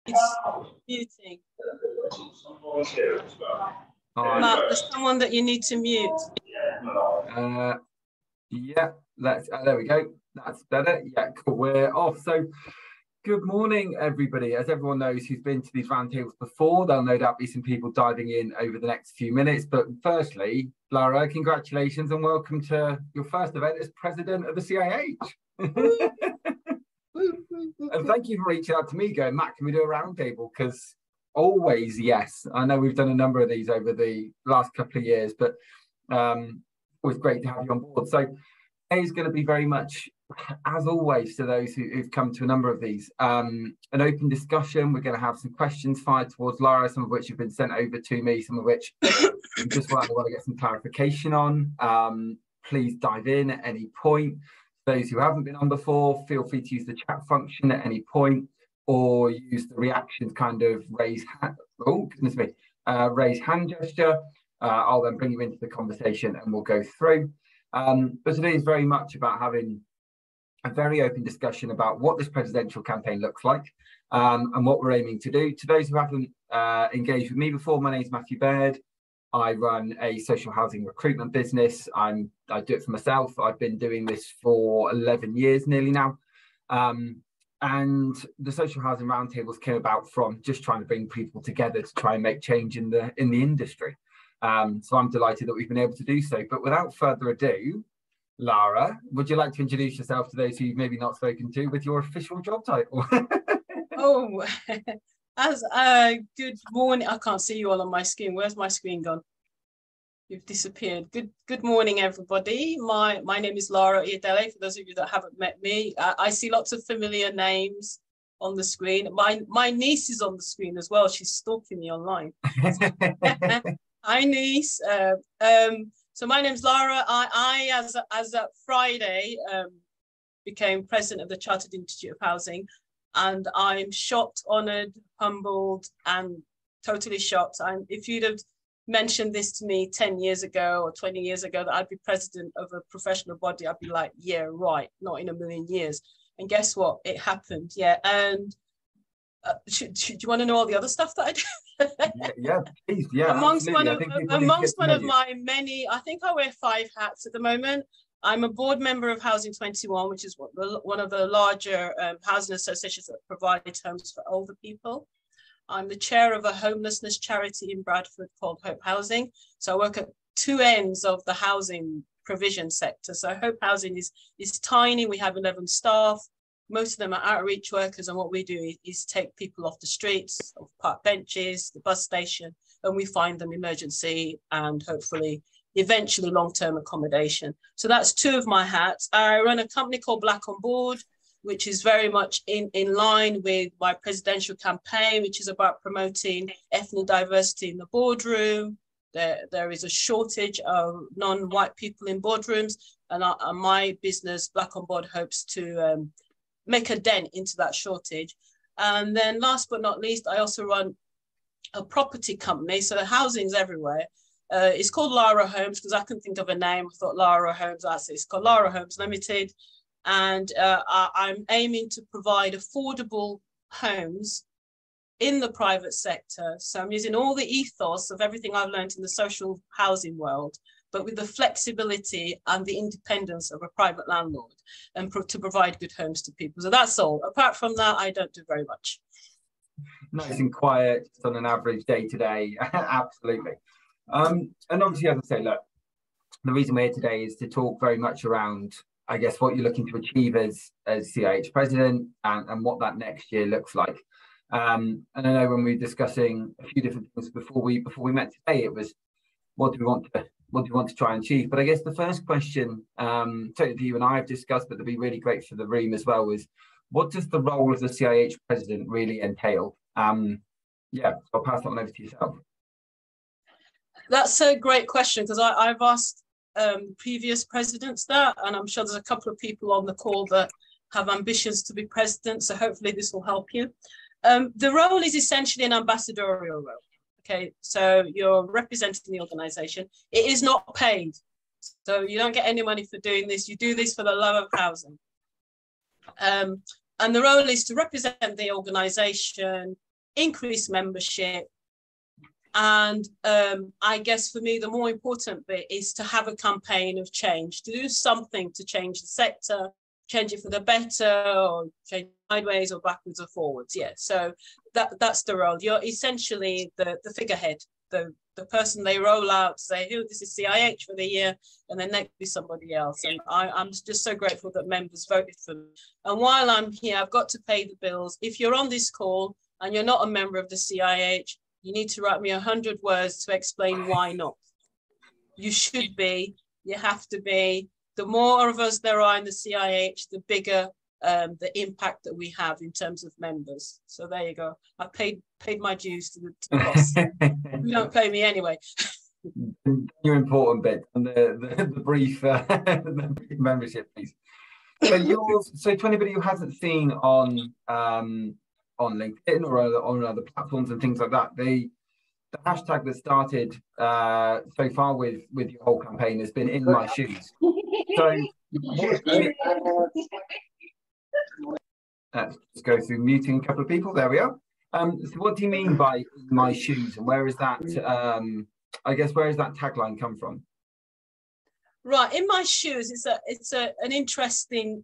It's muting. Matt, there's someone that you need to mute. Yeah, there we go. That's better. Yeah, cool. We're off. So good morning, everybody. As everyone knows who's been to these roundtables before, there'll no doubt be some people diving in over the next few minutes. But firstly, Lara, congratulations and welcome to your first event as president of the CIH. And thank you for reaching out to me going, Matt, can we do a roundtable? Because always, yes. I know we've done a number of these over the last couple of years, but always great to have you on board. So today is going to be very much, as always, to those who've come to a number of these, an open discussion. We're going to have some questions fired towards Lara, some of which have been sent over to me, some of which just want to get some clarification on. Please dive in at any point. Those who haven't been on before, feel free to use the chat function at any point, or use the reactions kind of raise hand gesture. I'll then bring you into the conversation and we'll go through. But today is very much about having a very open discussion about what this presidential campaign looks like and what we're aiming to do. To those who haven't engaged with me before, my name is Matthew Baird. I run a social housing recruitment business. I do it for myself. I've been doing this for 11 years nearly now. And the social housing roundtables came about from just trying to bring people together to try and make change in the industry. So I'm delighted that we've been able to do so. But without further ado, Lara, would you like to introduce yourself to those who you've maybe not spoken to with your official job title? Good morning. I can't see you all on my screen. Where's my screen gone? You've disappeared. Good morning, everybody. My name is Lara Oyedele. For those of you that haven't met me, I see lots of familiar names on the screen. My niece is on the screen as well. She's stalking me online. Hi, niece. So my name's Lara. I as of Friday, became president of the Chartered Institute of Housing, and I'm shocked, honoured, humbled, and totally shocked. If you'd have mentioned this to me 10 years ago or 20 years ago that I'd be president of a professional body, I'd be like, yeah, right, not in a million years. And guess what? It happened. Yeah. And do you want to know all the other stuff that I do? yeah, please. Yeah, amongst one of my many, I think I wear 5 hats at the moment. I'm a board member of Housing 21, which is one of the larger housing associations that provide homes for older people. I'm the chair of a homelessness charity in Bradford called Hope Housing. So I work at 2 ends of the housing provision sector. So Hope Housing is tiny. We have 11 staff. Most of them are outreach workers. And what we do is take people off the streets, off park benches, the bus station, and we find them emergency and hopefully eventually long-term accommodation. So that's 2 of my hats. I run a company called Black on Board, which is very much in line with my presidential campaign, which is about promoting ethnic diversity in the boardroom. There is a shortage of non-white people in boardrooms, and my business, Black on Board, hopes to make a dent into that shortage. And then last but not least, I also run a property company. So housing's everywhere. It's called Lara Homes because I couldn't think of a name. I thought Lara Homes, that's it. It's called Lara Homes Limited. And I'm aiming to provide affordable homes in the private sector. So I'm using all the ethos of everything I've learned in the social housing world, but with the flexibility and the independence of a private landlord, and to provide good homes to people. So that's all. Apart from that, I don't do very much. Nice and quiet, just on an average day to day. Absolutely. And obviously, as I say, look, the reason we're here today is to talk very much around, I guess, what you're looking to achieve as CIH president and what that next year looks like. And I know when we were discussing a few different things before we met today, it was what do we want to try and achieve? But I guess the first question, certainly you and I have discussed, but that'd be really great for the room as well, was what does the role of the CIH president really entail? Yeah, so I'll pass that one over to yourself. That's a great question because I've asked previous presidents that, and I'm sure there's a couple of people on the call that have ambitions to be president, so hopefully this will help you. The role is essentially an ambassadorial role. Okay, so you're representing the organization. It is not paid, so you don't get any money for doing this. You do this for the love of housing. And the role is to represent the organization, increase membership. And I guess for me, the more important bit is to have a campaign of change, to do something to change the sector, change it for the better, or change sideways or backwards or forwards. Yeah, so that's the role. You're essentially the figurehead, the person they roll out, say, "Oh, this is CIH for the year," and then next be somebody else. And I'm just so grateful that members voted for me. And while I'm here, I've got to pay the bills. If you're on this call and you're not a member of the CIH, you need to write me 100 words to explain why not. You should be, you have to be. The more of us there are in the CIH, the bigger the impact that we have in terms of members. So there you go. I paid my dues to the boss. You don't pay me anyway. Your important bit and the brief membership, please. So to anybody who hasn't seen on LinkedIn or on other platforms and things like that, the hashtag that started so far with your whole campaign has been "In My Shoes." So let's just go through muting a couple of people. There we are. So what do you mean by "In My Shoes," and where is that? I guess where does that tagline come from? Right, "In My Shoes" it's an interesting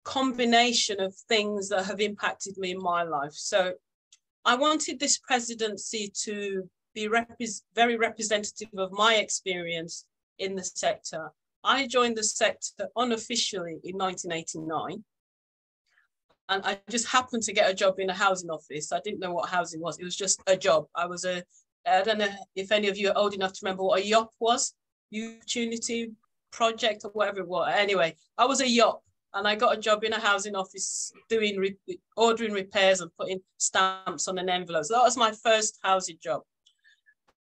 combination of things that have impacted me in my life. So I wanted this presidency to be very representative of my experience in the sector. I joined the sector unofficially in 1989. And I just happened to get a job in a housing office. I didn't know what housing was. It was just a job. I don't know if any of you are old enough to remember what a YOP was, Youth Opportunity Project or whatever it was. Anyway, I was a YOP. And I got a job in a housing office ordering repairs and putting stamps on an envelope. So that was my first housing job.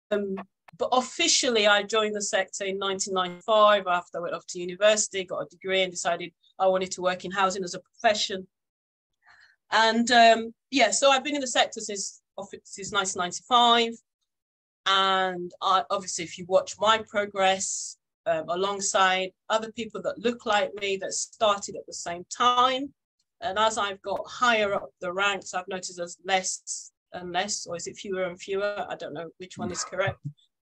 But officially, I joined the sector in 1995 after I went off to university, got a degree, and decided I wanted to work in housing as a profession. And yeah, so I've been in the sector since 1995. And obviously, if you watch my progress, alongside other people that look like me that started at the same time. And as I've got higher up the ranks, I've noticed there's less and less, or is it fewer and fewer? I don't know which one is correct.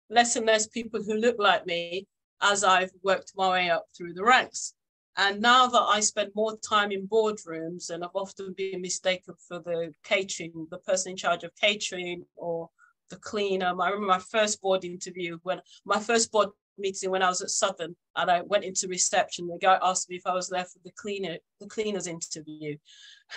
Less and less people who look like me as I've worked my way up through the ranks. And now that I spend more time in boardrooms, and I've often been mistaken for the catering, the person in charge of catering or the cleaner. I remember my first board interview, meeting when I was at Southern, and I went into reception. The guy asked me if I was there for the cleaner's interview,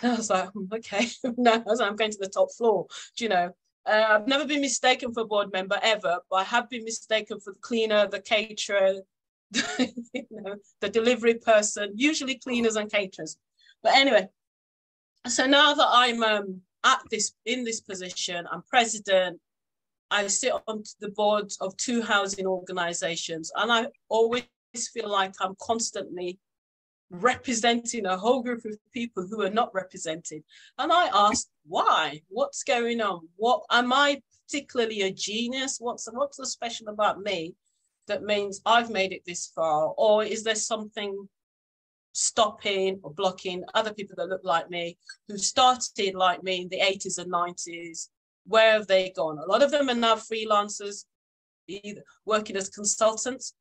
and I was like, okay, no, I'm going to the top floor. Do you know? I've never been mistaken for a board member ever, but I have been mistaken for the cleaner, the caterer, the delivery person, usually cleaners and caterers. But anyway, so now that I'm in this position, I'm president. I sit on the boards of 2 housing organizations, and I always feel like I'm constantly representing a whole group of people who are not represented. And I asked, why? What's going on? What am I particularly a genius? What's so special about me that means I've made it this far? Or is there something stopping or blocking other people that look like me, who started like me in the 80s and 90s? Where have they gone? A lot of them are now freelancers, either working as consultants,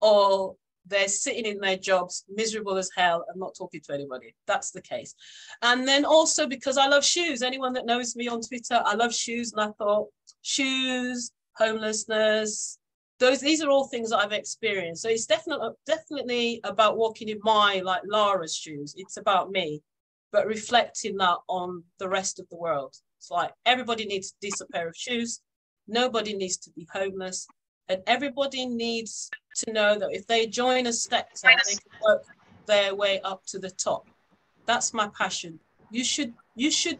or they're sitting in their jobs, miserable as hell, and not talking to anybody. That's the case. And then also because I love shoes. Anyone that knows me on Twitter, I love shoes. And I thought, shoes, homelessness, these are all things that I've experienced. So it's definitely about walking in my, like Lara's shoes. It's about me, but reflecting that on the rest of the world. It's like everybody needs a decent pair of shoes. Nobody needs to be homeless. And everybody needs to know that if they join a sector, they can work their way up to the top. That's my passion. You should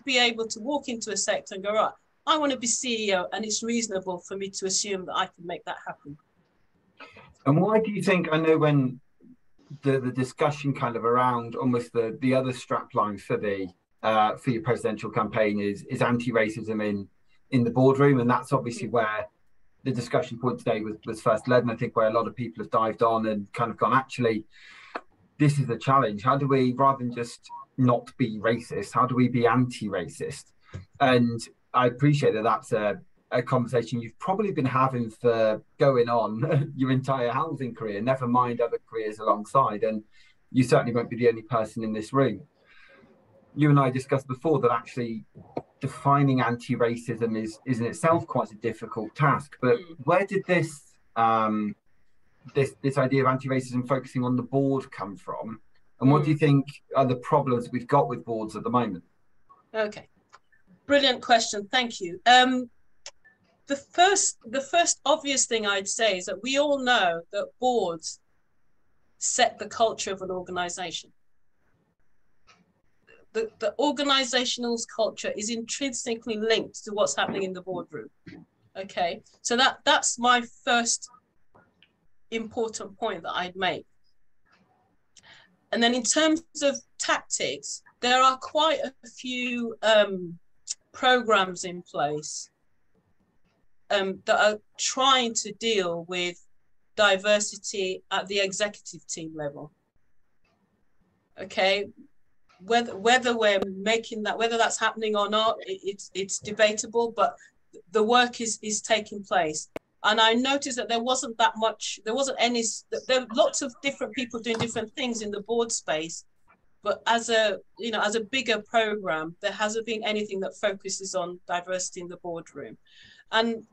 be able to walk into a sector and go, right, I want to be CEO, and it's reasonable for me to assume that I can make that happen. And why do you think, I know when the discussion kind of around almost the other strap lines for your presidential campaign is anti-racism in the boardroom, and that's obviously where the discussion point today was first led, and I think where a lot of people have dived on and kind of gone, actually, this is the challenge. How do we, rather than just not be racist, how do we be anti-racist? And I appreciate that that's a conversation you've probably been having for going on your entire housing career, never mind other careers alongside. And you certainly won't be the only person in this room. You and I discussed before that actually defining anti-racism is in itself quite a difficult task. But where did this this idea of anti-racism focusing on the board come from? And what do you think are the problems we've got with boards at the moment? Okay, brilliant question. Thank you. The first obvious thing I'd say is that we all know that boards set the culture of an organization. The organizational culture is intrinsically linked to what's happening in the boardroom. Okay, so that's my first important point that I'd make. And then in terms of tactics, there are quite a few programs in place that are trying to deal with diversity at the executive team level. Okay, whether we're making that, whether that's happening or not, it's debatable, but the work is taking place. And I noticed that there wasn't any, there were lots of different people doing different things in the board space, but as a bigger program, there hasn't been anything that focuses on diversity in the boardroom. And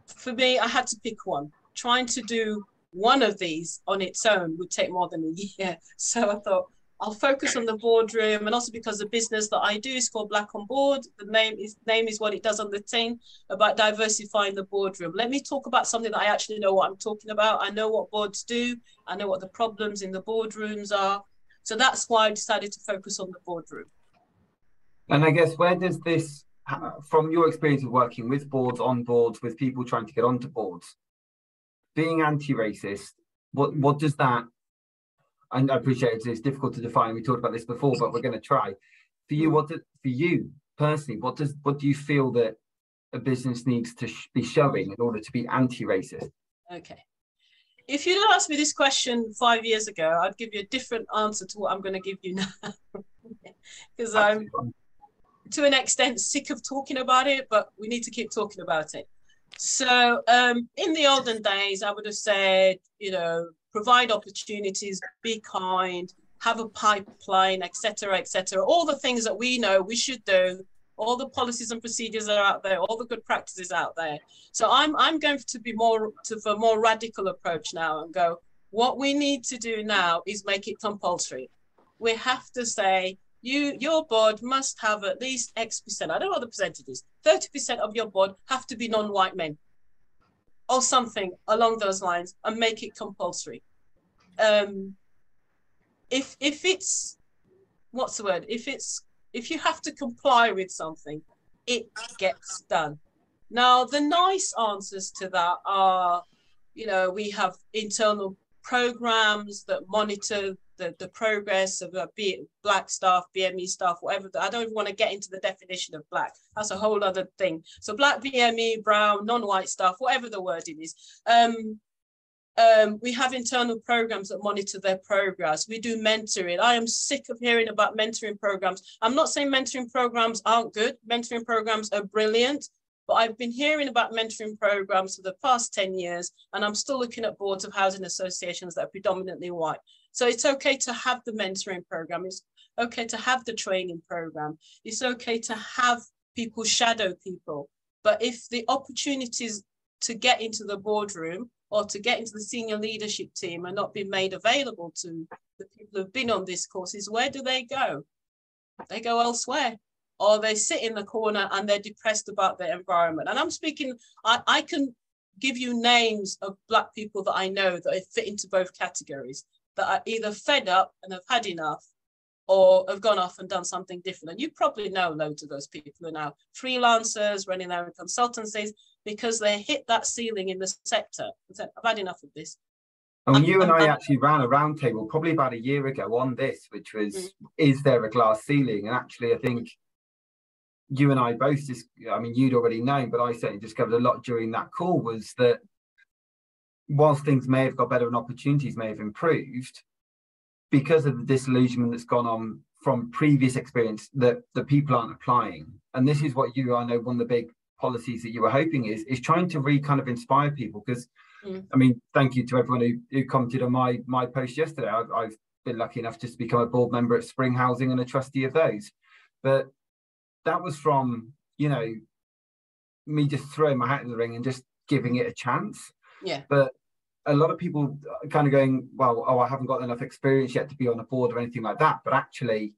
for me, I had to pick one. Trying to do one of these on its own would take more than a year. So I thought, I'll focus on the boardroom, and also because the business that I do is called Black on Board. The name is what it does on the tin, about diversifying the boardroom. Let me talk about something that I actually know what I'm talking about. I know what boards do. I know what the problems in the boardrooms are. So that's why I decided to focus on the boardroom. And I guess where does this, from your experience of working with boards, on boards, with people trying to get onto boards, being anti-racist, what does that, and I appreciate it's difficult to define. We talked about this before, but we're going to try. For you, for you personally, what do you feel that a business needs to be showing in order to be anti-racist? Okay. If you'd asked me this question 5 years ago, I'd give you a different answer to what I'm going to give you now. Because I'm, to an extent, sick of talking about it, but we need to keep talking about it. So in the olden days, I would have said, provide opportunities, be kind, have a pipeline, etc., etc. All the things that we know we should do, all the policies and procedures are out there, all the good practices out there. So I'm going to be for a more radical approach now and go, what we need to do now is make it compulsory. We have to say, your board must have at least X%. I don't know what the percentage is. 30% of your board have to be non-white men, or something along those lines, and make it compulsory. If it's, what's the word? If you have to comply with something, it gets done. Now, the nice answers to that are, we have internal programs that monitor the progress of be it Black staff, BME staff, whatever. I don't even want to get into the definition of Black. That's a whole other thing. So Black, BME, brown, non-white staff, whatever the wording is. We have internal programs that monitor their progress. We do mentoring. I am sick of hearing about mentoring programs. I'm not saying mentoring programs aren't good. Mentoring programs are brilliant. But I've been hearing about mentoring programs for the past 10 years, and I'm still looking at boards of housing associations that are predominantly white. So it's okay to have the mentoring program. It's okay to have the training program. It's okay to have people shadow people. But if the opportunities to get into the boardroom or to get into the senior leadership team are not being made available to the people who've been on these courses, where do they go? They go elsewhere. Or they sit in the corner and they're depressed about their environment. And I'm speaking, I can give you names of Black people that I know that fit into both categories, that are either fed up and have had enough, or have gone off and done something different. And you probably know loads of those people who are now freelancers, running their own consultancies, because they hit that ceiling in the sector. I've had enough of this. I mean, you and I actually ran a roundtable probably about a year ago on this, which was, is there a glass ceiling? And actually, I think you and I both just, you'd already known, but I certainly discovered a lot during that call, was that whilst things may have got better and opportunities may have improved, because of the disillusionment that's gone on from previous experience that the people aren't applying. And this is what I know one of the big policies that you were hoping is trying to kind of inspire people. Because I mean, thank you to everyone who commented on my post yesterday. I've been lucky enough just to become a board member at Spring Housing and a trustee of those. But that was from, you know, me just throwing my hat in the ring and just giving it a chance. Yeah. But a lot of people are kind of going, well, I haven't got enough experience yet to be on a board or anything like that. But actually,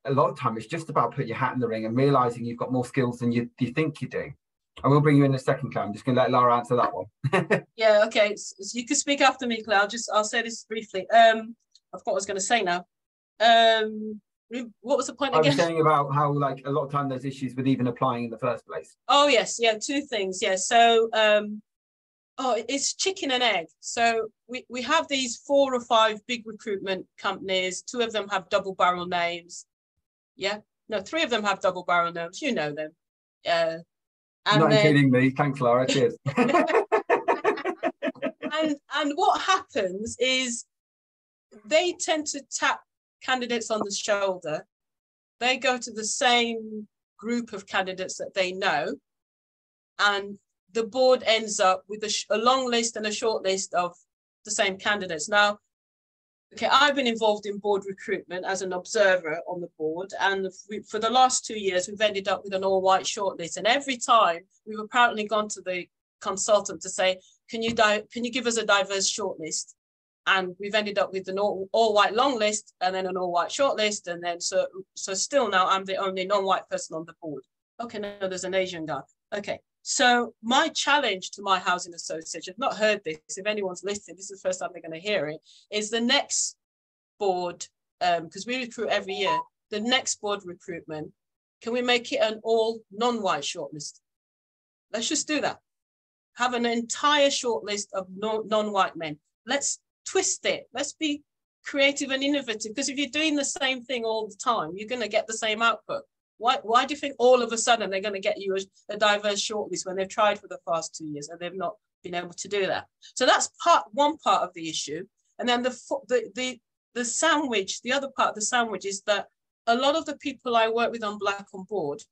a lot of time it's just about putting your hat in the ring and realizing you've got more skills than you think you do. I will bring you in a second, Claire. I'm just going to let Lara answer that one. Yeah, okay. So you can speak after me, Claire. I'll say this briefly. I forgot what I was going to say now. What was the point again? I was saying about how, like, a lot of time there's issues with even applying in the first place. Oh, yes. Yeah, two things. Yeah. So, it's chicken and egg. So we have these 4 or 5 big recruitment companies. 2 of them have double barrel names. Yeah. No, 3 of them have double barrel names. You know them. Not including me. Thanks, Lara. Cheers. and what happens is they tend to tap candidates on the shoulder. They go to the same group of candidates that they know, and the board ends up with a long list and a short list of the same candidates. Now, okay, I've been involved in board recruitment as an observer on the board, and for the last 2 years, we've ended up with an all-white shortlist. And every time we've apparently gone to the consultant to say, can you give us a diverse shortlist? And we've ended up with an all-white long list and then an all-white shortlist. And then so still now I'm the only non-white person on the board. Okay, no, there's an Asian guy. Okay. So my challenge to my housing association, I've not heard this, if anyone's listening, this is the first time they're going to hear it, is the next board, because we recruit every year, the next board recruitment, can we make it an all non-white shortlist? Let's just do that. Have an entire shortlist of non-white men. Let's twist it. Let's be creative and innovative, because if you're doing the same thing all the time, you're going to get the same output. Why do you think all of a sudden they're going to get you a diverse shortlist when they've tried for the past 2 years and they've not been able to do that? So that's one part of the issue. And then the sandwich, the other part of the sandwich is that a lot of the people I work with on Black on Board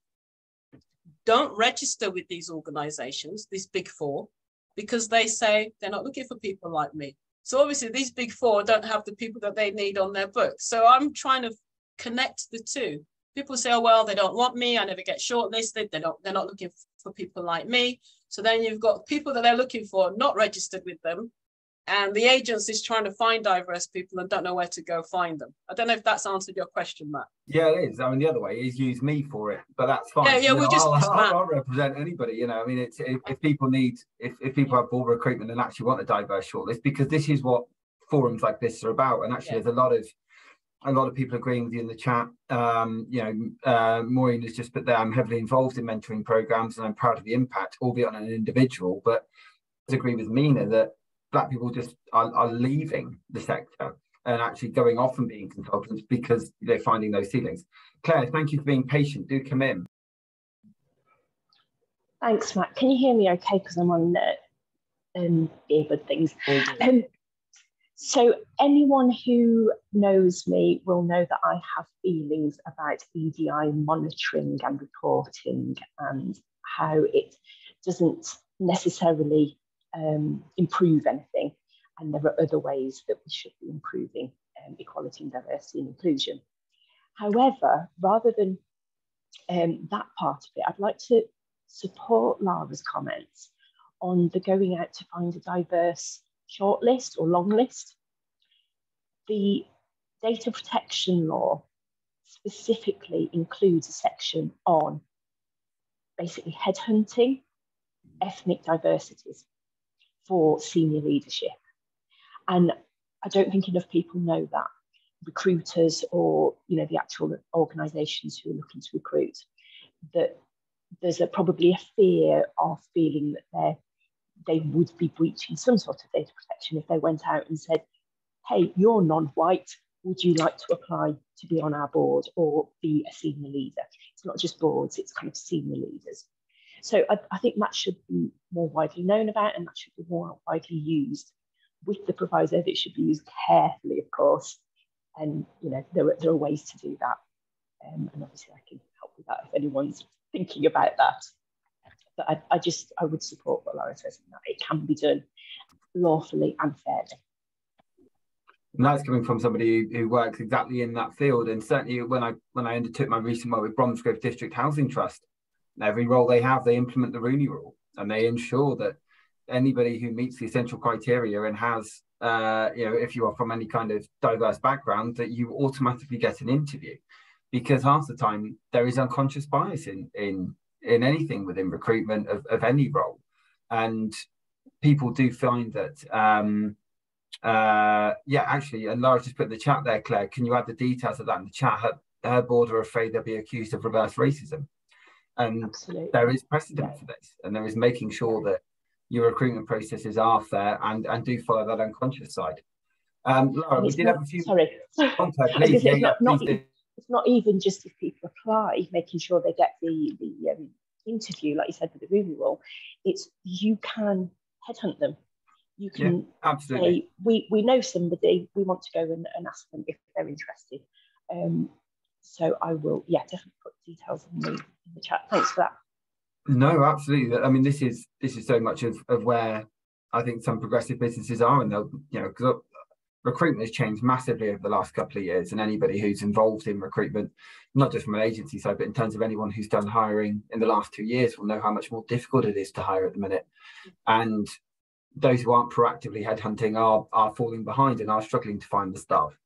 don't register with these organizations, these big 4, because they say they're not looking for people like me. So obviously these big 4 don't have the people that they need on their books. So I'm trying to connect the two. People say, oh, well, they don't want me. I never get shortlisted. They're not looking for people like me. So then you've got people that they're looking for not registered with them. And the agency's trying to find diverse people and don't know where to go find them. I don't know if that's answered your question, Matt. Yeah, it is. I mean, the other way is use me for it, but that's fine. Yeah, I'll represent anybody. You know, I mean, it's if people have board recruitment and actually want a diverse shortlist, because this is what forums like this are about. And actually, there's a lot of people agreeing with you in the chat. Maureen has just put there, I'm heavily involved in mentoring programs and I'm proud of the impact, albeit on an individual. But I agree with Mina that Black people just are leaving the sector and actually going off and being consultants because they're finding those ceilings. Claire, thank you for being patient. Do come in. Thanks, Matt. Can you hear me okay? Because I'm on earbud things. So anyone who knows me will know that I have feelings about EDI monitoring and reporting and how it doesn't necessarily improve anything. And there are other ways that we should be improving equality and diversity and inclusion. However, rather than that part of it, I'd like to support Lara's comments on the going out to find a diverse shortlist or long list. The data protection law specifically includes a section on basically headhunting ethnic diversities for senior leadership. And I don't think enough people know that. Recruiters or the actual organisations who are looking to recruit, that there's probably a fear of feeling that they would be breaching some sort of data protection if they went out and said, hey, you're non-white, would you like to apply to be on our board or be a senior leader? It's not just boards, it's kind of senior leaders. So I think that should be more widely known about, and that should be more widely used, with the proviso that it should be used carefully, of course, And there are ways to do that, and obviously I can help with that if anyone's thinking about that. But I would support what Lara says, that it can be done lawfully and fairly. And that's coming from somebody who works exactly in that field. And certainly when I undertook my recent work with Bromsgrove District Housing Trust, every role they have, they implement the Rooney Rule, and they ensure that anybody who meets the essential criteria and has, if you are from any kind of diverse background, that you automatically get an interview. Because half the time there is unconscious bias in anything within recruitment of any role. And people do find that, actually, and Lara's just put in the chat there, Claire, can you add the details of that in the chat? Her board are afraid they'll be accused of reverse racism. And absolutely, there is precedent for this, and there is making sure that your recruitment processes are fair and do follow that unconscious side. Lara, we did have a few... Sorry. Please, it's not even just if people apply, making sure they get the interview, like you said, with the Rooney Rule. It's you can headhunt them. You can say, we know somebody, we want to go and ask them if they're interested. So I will, definitely put details in the chat. Thanks for that. No, absolutely. I mean, this is so much of where I think some progressive businesses are, and they'll, because recruitment has changed massively over the last couple of years, and anybody who's involved in recruitment, not just from an agency side, but in terms of anyone who's done hiring in the last 2 years, will know how much more difficult it is to hire at the minute. And those who aren't proactively headhunting are falling behind and are struggling to find the staff.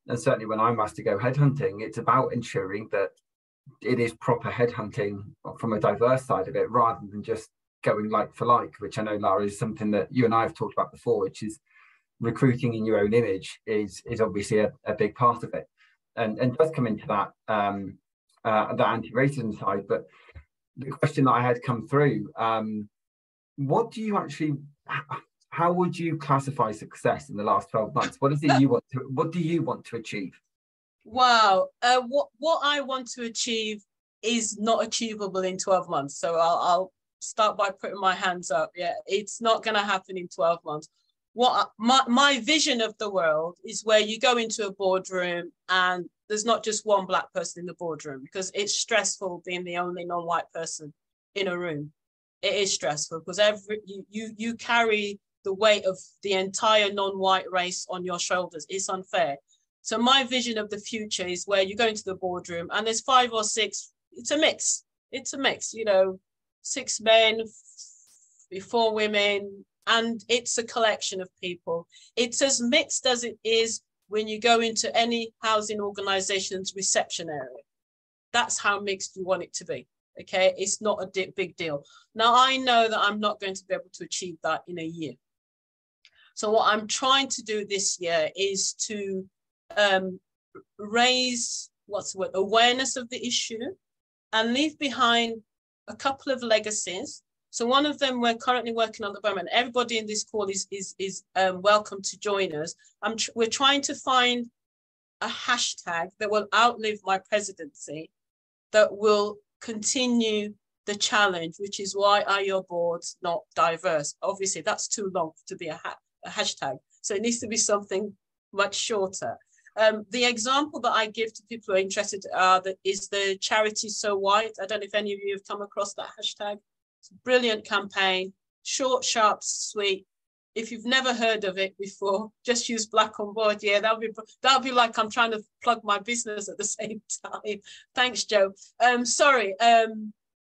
And certainly when I'm asked to go headhunting, it's about ensuring that it is proper headhunting from a diverse side of it, rather than just going like for like, which I know, Lara, is something that you and I have talked about before, which is recruiting in your own image is obviously a big part of it, and does come into that anti-racism side. But the question that I had come through, what do you actually, how would you classify success in the last 12 months? What do you want to achieve? Wow, what I want to achieve is not achievable in 12 months. So I'll start by putting my hands up. Yeah, it's not going to happen in 12 months. What my vision of the world is where you go into a boardroom and there's not just one Black person in the boardroom, because it's stressful being the only non-white person in a room. It is stressful because you carry the weight of the entire non-white race on your shoulders. It's unfair. So my vision of the future is where you go into the boardroom and there's 5 or 6, it's a mix. It's a mix, 6 men, 4 women, and it's a collection of people. It's as mixed as it is when you go into any housing organization's reception area. That's how mixed you want it to be, okay? It's not a big deal. Now, I know that I'm not going to be able to achieve that in a year. So what I'm trying to do this year is to raise, awareness of the issue and leave behind a couple of legacies. So one of them we're currently working on at the moment. Everybody in this call is welcome to join us. We're trying to find a hashtag that will outlive my presidency, that will continue the challenge, which is, why are your boards not diverse? Obviously, that's too long to be a hashtag. So it needs to be something much shorter. The example that I give to people who are interested is the charity So White. I don't know if any of you have come across that hashtag. It's a brilliant campaign, short, sharp, sweet. If you've never heard of it before, just use Black on Board. Yeah, that'll be like I'm trying to plug my business at the same time. Thanks, Joe.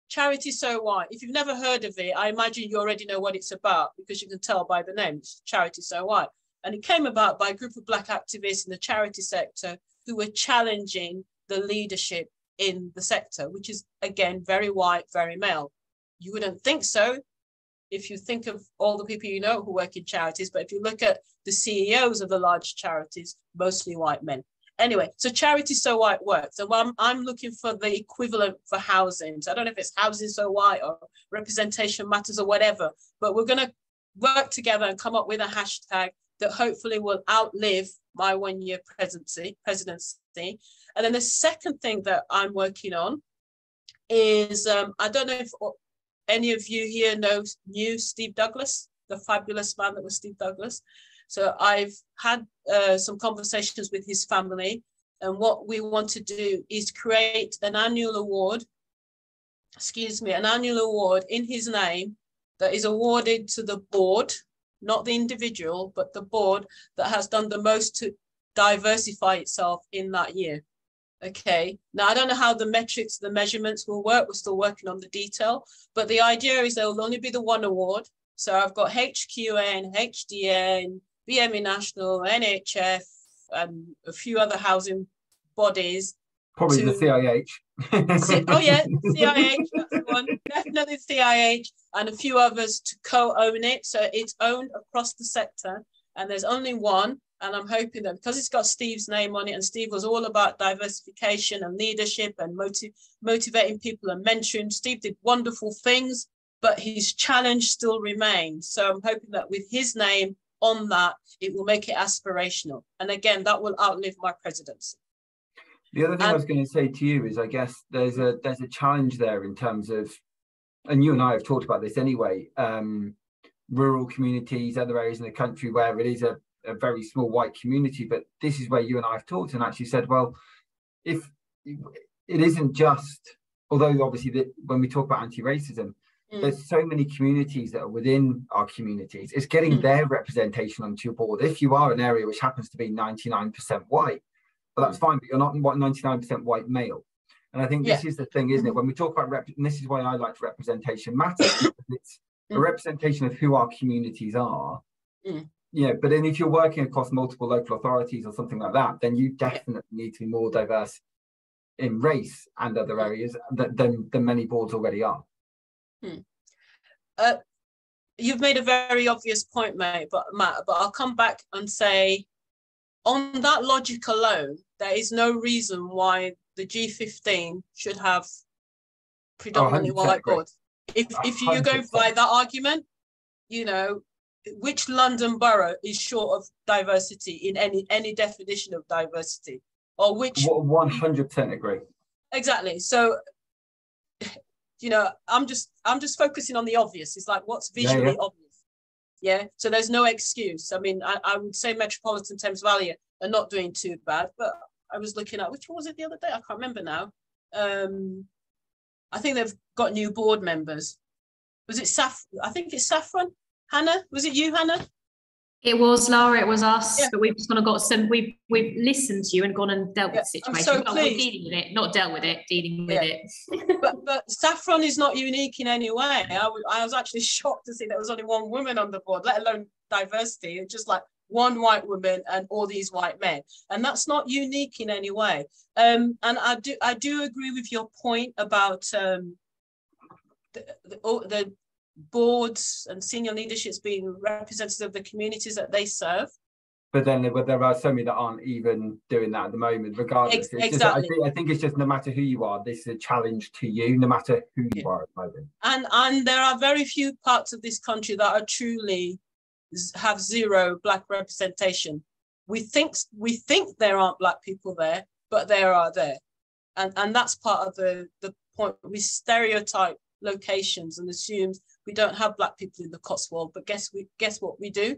Charity So White. If you've never heard of it, I imagine you already know what it's about, because you can tell by the name. It's Charity So White. And it came about by a group of Black activists in the charity sector who were challenging the leadership in the sector, which is, again, very white, very male. You wouldn't think so if you think of all the people you know who work in charities, but if you look at the CEOs of the large charities, mostly white men. Anyway, so Charity So White works. And I'm looking for the equivalent for housing. So I don't know if it's Housing So White or Representation Matters or whatever, but we're going to work together and come up with a hashtag that hopefully will outlive my 1-year presidency. And then the second thing that I'm working on is, I don't know if any of you here knew Steve Douglas, the fabulous man that was Steve Douglas. So I've had some conversations with his family, and what we want to do is create an annual award, an annual award in his name that is awarded to the board, not the individual, but the board that has done the most to diversify itself in that year. Okay, now I don't know how the metrics, the measurements will work. We're still working on the detail, but the idea is there will only be the one award. So I've got HQN, HDN, BME National, NHF, and a few other housing bodies. Probably the CIH. Oh yeah, CIH, that's the one. Definitely CIH, and a few others to co-own it. So it's owned across the sector, and there's only one. And I'm hoping that because it's got Steve's name on it, and Steve was all about diversification and leadership and motivating people and mentoring. Steve did wonderful things, but his challenge still remains. So I'm hoping that with his name on that, it will make it aspirational. And again, that will outlive my presidency. The other thing I was going to say to you is, I guess there's a challenge there in terms of, and you and I have talked about this anyway, rural communities, other areas in the country where it is a very small white community, but this is where you and I have talked and actually said, well, if it isn't just, although obviously when we talk about anti-racism, there's so many communities that are within our communities, it's getting their representation onto your board. If you are an area which happens to be 99% white, well, that's fine, but you're not 99% white male. And I think this is the thing, isn't it? When we talk about and this is why I like representation matters, it's a representation of who our communities are. Yeah, but then if you're working across multiple local authorities or something like that, then you definitely need to be more diverse in race and other areas than many boards already are. You've made a very obvious point, Matt, but I'll come back and say, on that logic alone, there is no reason why the G15 should have predominantly white boards. If you go by that argument, you know, which London borough is short of diversity in any definition of diversity, or which 100% agree. Exactly. So, you know, I'm just focusing on the obvious. It's like what's visually obvious. Yeah. So there's no excuse. I mean, I would say Metropolitan Thames Valley are not doing too bad, but I was looking at, which one was it the other day? I can't remember now. I think they've got new board members. Was it I think it's Saffron. Hannah, was it you, Hannah? It was Lara, it was us, but we've just kind of got some, we've listened to you and gone and dealt with the situation. I'm so pleased. We're dealing with it, not dealt with it, dealing with it. but Saffron is not unique in any way. I was actually shocked to see there was only one woman on the board, let alone diversity. It's just like one white woman and all these white men. And that's not unique in any way. And I do agree with your point about the boards and senior leaderships being representative of the communities that they serve. But then there are so many that aren't even doing that at the moment, regardless. Exactly. I think it's just no matter who you are, this is a challenge to you, no matter who you are at the moment. And there are very few parts of this country that are truly have zero Black representation. We think there aren't Black people there, but there are there. And that's part of the point. We stereotype locations and assume we don't have Black people in the Cotswold, but guess what we do?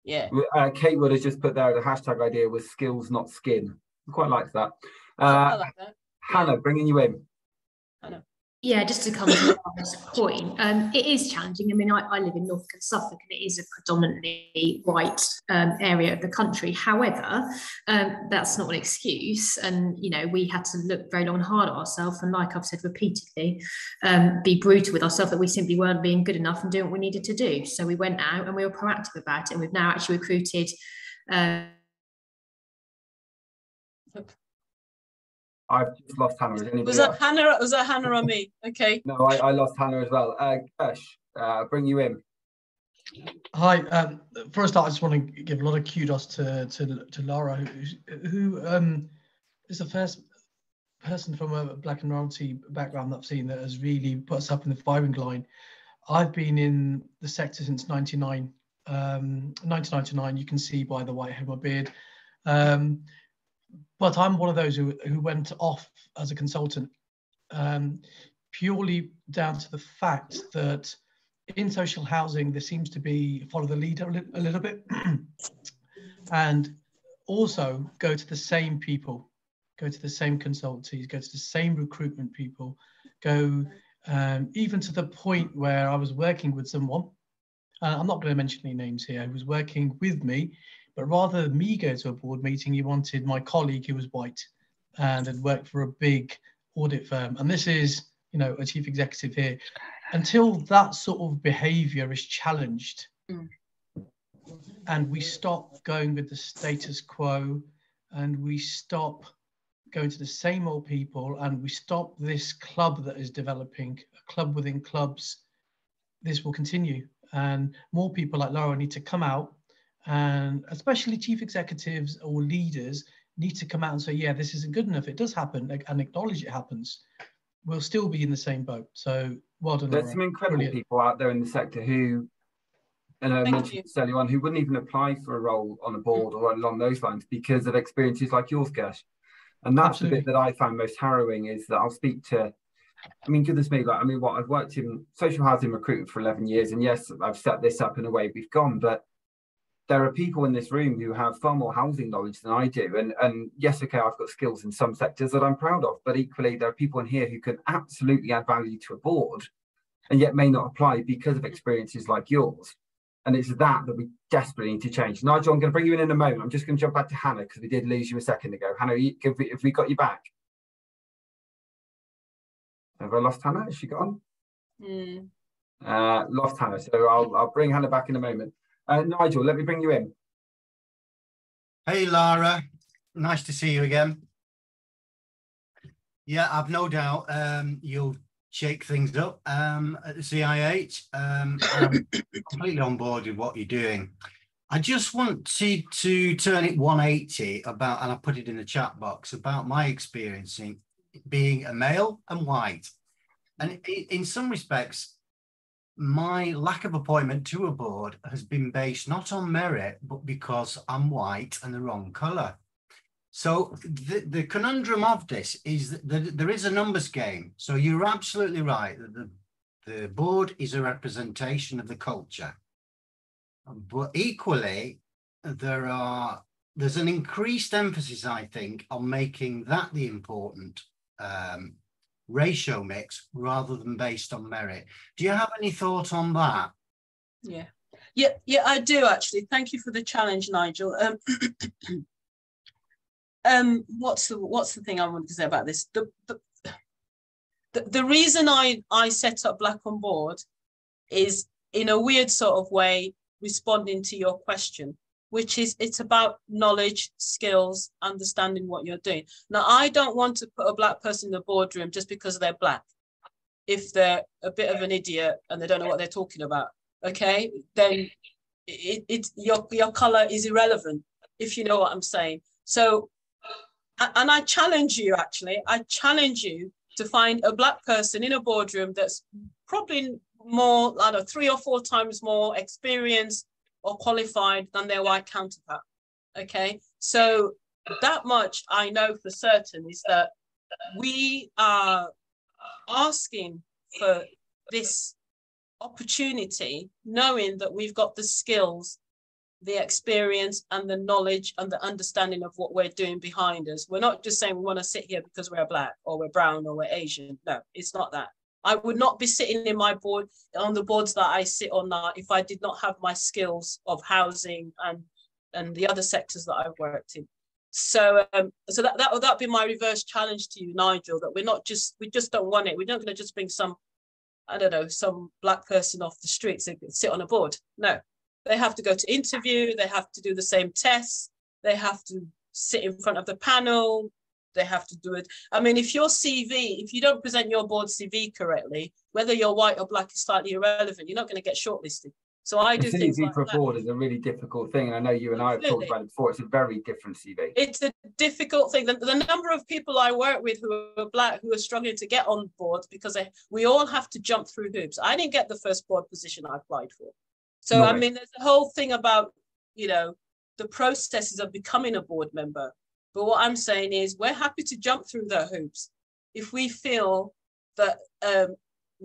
Yeah. Kate Wood has just put there the hashtag idea was skills, not skin. I quite like that. I like that. Hannah, bringing you in. Hannah. Yeah, just to come to this point, it is challenging. I mean, I live in North Suffolk and it is a predominantly white area of the country. However, that's not an excuse. And, you know, we had to look very long and hard at ourselves. And like I've said repeatedly, be brutal with ourselves that we simply weren't being good enough and doing what we needed to do. So we went out and we were proactive about it. And we've now actually recruited I've just lost Hannah. Was that Hannah? Was that Hannah or me? Okay. No, I lost Hannah as well. Gersh, bring you in. Hi. For a start, I just want to give a lot of kudos to Lara, who is the first person from a Black and minority background that I've seen that has really put us up in the firing line. I've been in the sector since 1999. You can see by the white hair, my beard. But I'm one of those who went off as a consultant purely down to the fact that in social housing, there seems to be follow the leader a little bit, and also go to the same people, go to the same consultancies, go to the same recruitment people, go even to the point where I was working with someone, I'm not going to mention any names here, who was working with me, but rather than me go to a board meeting, he wanted my colleague who was white and had worked for a big audit firm. And this is, you know, a chief executive here. Until that sort of behavior is challenged and we stop going with the status quo and we stop going to the same old people and we stop this club that is developing, a club within clubs, this will continue. And more people like Lara need to come out, and especially chief executives or leaders need to come out and say, yeah, this isn't good enough. It does happen, and acknowledge it happens. We'll still be in the same boat. So well done, There's Lara. some incredible Brilliant. people out there in the sector who, and I mentioned this earlier on, who wouldn't even apply for a role on a board or along those lines because of experiences like yours, Gersh. And that's the bit that I found most harrowing, is that I'll speak to, I mean, goodness me, like, I mean, I've worked in social housing recruitment for 11 years, and yes, I've set this up in a way we've gone, but there are people in this room who have far more housing knowledge than I do. And yes, okay, I've got skills in some sectors that I'm proud of, but equally there are people in here who can absolutely add value to a board and yet may not apply because of experiences like yours. And it's that we desperately need to change. Nigel, I'm going to bring you in a moment. I'm just going to jump back to Hannah because we did lose you a second ago. Hannah, have we got you back? Have I lost Hannah? Has she gone? Lost Hannah. So I'll bring Hannah back in a moment. Nigel, let me bring you in. Hey, Lara. Nice to see you again. Yeah, I've no doubt you'll shake things up at the CIH. I'm completely on board with what you're doing. I just wanted to turn it 180 about, and I put it in the chat box, about my experience in being a male and white. And in some respects, my lack of appointment to a board has been based not on merit, but because I'm white and the wrong colour. So the conundrum of this is that there is a numbers game. So you're absolutely right that the board is a representation of the culture. But equally, there's an increased emphasis, I think, on making that the important ratio mix rather than based on merit. Do you have any thought on that? Yeah, I do actually. Thank you for the challenge, Nigel. What's the thing I wanted to say about this? The reason I set up Black on Board is, in a weird sort of way, responding to your question, which is it's about knowledge, skills, understanding what you're doing. Now, I don't want to put a Black person in the boardroom just because they're Black. If they're a bit of an idiot and they don't know what they're talking about, okay, then your color is irrelevant, if you know what I'm saying. So, and I challenge you, actually, I challenge you to find a Black person in a boardroom that's probably more, I don't know, 3 or 4 times more experienced or qualified than their white counterpart, okay? So that much I know for certain, is that we are asking for this opportunity, knowing that we've got the skills, the experience and the knowledge and the understanding of what we're doing behind us. We're not just saying we want to sit here because we're Black or we're brown or we're Asian. No, it's not that. I would not be sitting in my board, on the boards that I sit on now, if I did not have my skills of housing and the other sectors that I've worked in. So so that would be my reverse challenge to you, Nigel, that we just don't want it. We're not going to just bring some, I don't know, some Black person off the streets and sit on a board. No, they have to go to interview, they have to do the same tests, they have to sit in front of the panel, they have to do it. I mean, if your CV, if you don't present your board CV correctly, whether you're white or Black is slightly irrelevant. You're not going to get shortlisted. So I do things like that. CV for a board is a really difficult thing. And I know you and I have talked about it before. It's a very different CV. It's a difficult thing. The number of people I work with who are Black, who are struggling to get on boards because we all have to jump through hoops. I didn't get the first board position I applied for. So, I mean, there's a whole thing about, you know, the processes of becoming a board member. But what I'm saying is we're happy to jump through the hoops if we feel that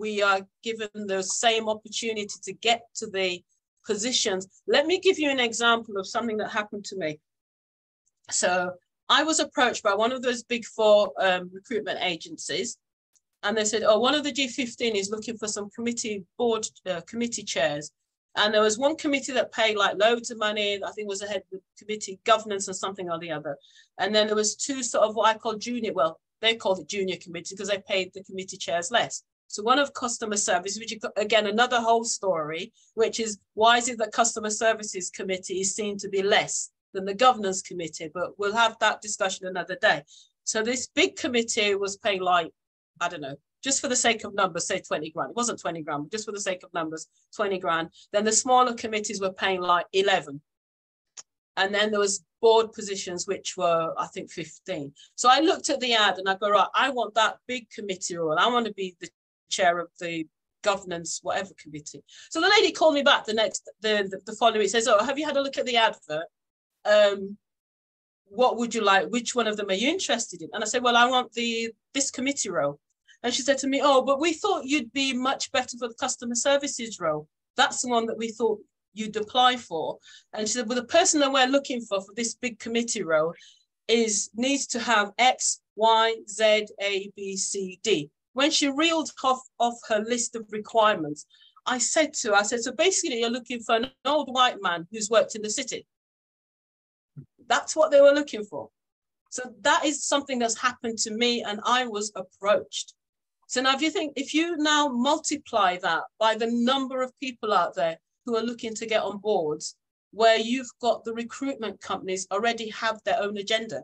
we are given the same opportunity to get to the positions. Let me give you an example of something that happened to me. So I was approached by one of those big 4 recruitment agencies, and they said, oh, one of the G15 is looking for some committee chairs. And there was one committee that paid like loads of money. I think it was the head of the committee governance or something or the other. And then there was 2 sort of what I call junior, well, they called it junior committee because they paid the committee chairs less. So one of customer service, which is again, another whole story, which is why is it that customer services committee is seen to be less than the governance committee, but we'll have that discussion another day. So this big committee was paying like, I don't know, just for the sake of numbers, say 20 grand. It wasn't 20 grand, but just for the sake of numbers, 20 grand. Then the smaller committees were paying like 11. And then there was board positions, which were, I think, 15. So I looked at the ad and I go, right, I want that big committee role. I want to be the chair of the governance, whatever committee. So the lady called me back the following week, says, oh, have you had a look at the advert? What would you like? Which one of them are you interested in? And I said, well, I want this committee role. And she said to me, oh, but we thought you'd be much better for the customer services role. That's the one that we thought you'd apply for. And she said, well, the person that we're looking for this big committee role needs to have X, Y, Z, A, B, C, D. When she reeled off her list of requirements, I said, so basically you're looking for an old white man who's worked in the city. That's what they were looking for. So that is something that's happened to me, and I was approached. So now if you now multiply that by the number of people out there who are looking to get on boards, where you've got the recruitment companies already have their own agenda.